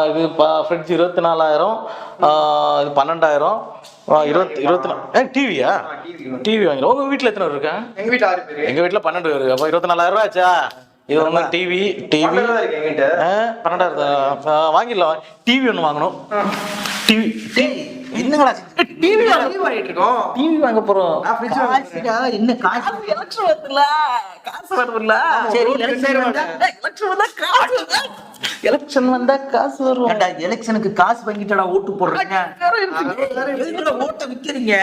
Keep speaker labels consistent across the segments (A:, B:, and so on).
A: இது ஃப்ரிட்ஜ் 24,000, இது 12,000, 24 டிவியா? டிவி வாங்கிடும். உங்க வீட்டுல எத்தனை பேர் இருக்கா?
B: எங்க வீட்டுல 6 பேர்.
A: எங்க வீட்டுல 12 பேர். அப்ப 24,000 ரூபாய் ஆச்சா? இது உங்க டிவி 12,000 வாங்கிடலாம். டிவி ஒன்று வாங்கணும். டிவி
B: என்னங்களா
A: டிவி
B: வாங்கிட்டு இருக்கோம்?
A: டிவி வாங்க போறோம்.
B: என்ன காசு?
A: எலக்ட்ரிக் வருதுல, காசு வருதுல.
B: சரி, எலெக்ஷன்
A: வந்தா காசு வரும்.
B: எலெக்ஷனுக்கு காசு வாங்கிட்டடா ஓட்டு போடுறீங்க. ஓட்ட விக்கிறீங்க.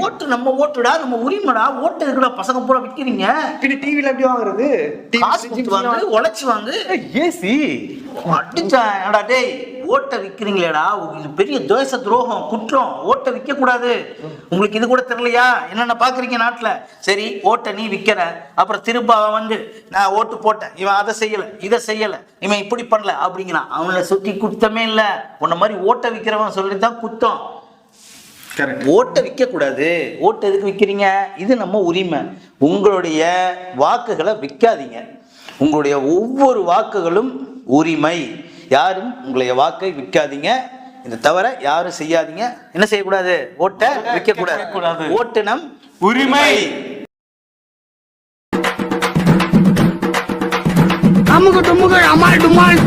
B: ஓட்டு நம்ம ஓட்டுடா, நம்ம உரிமைடா. ஓட்டு இருக்குடா, பசங்க பூரா விக்கிறீங்க.
C: டிவில எப்படி வாங்குறது?
B: காசு கொடுத்து வாங்கு, உழைச்சு வாங்கு.
A: ஏசி
B: அடிச்சா டேய், ஓட்டை விக்கிறீங்களேடா, இது பெரிய தேச துரோகம், குற்றம். ஓட்டை விற்க கூடாது. உங்களுக்கு இது கூட தெரியலையா? என்னென்ன பாக்குறீங்க நாட்டுல? சரி, ஓட்டை நீ விற்கிற, அப்புறம் திரும்ப வந்து நான் ஓட்டு போட்டேன், இவன் அதை செய்யல, இதை செய்யல, இவன் இப்படி பண்ணல அப்படிங்கிறான். அவனை சுத்தி குத்தமே இல்லை. உன்ன மாதிரி ஓட்டை விற்கிறவன் சொல்லித்தான் குத்தம். ஓட்டை விற்க கூடாது. ஓட்டை எதுக்கு விற்கிறீங்க? இது நம்ம உரிமை. உங்களுடைய வாக்குகளை விற்காதீங்க. உங்களுடைய ஒவ்வொரு வாக்குகளும் உரிமை. யாரும் உங்களுடைய வாக்கை விற்காதீங்க. இதை தவிர யாரும் செய்யாதீங்க. என்ன செய்யக்கூடாது? ஓட்டை விற்க கூடாது. ஓட்டு நம் உரிமை.
D: அமுக டுமுக அமால் டுமால்.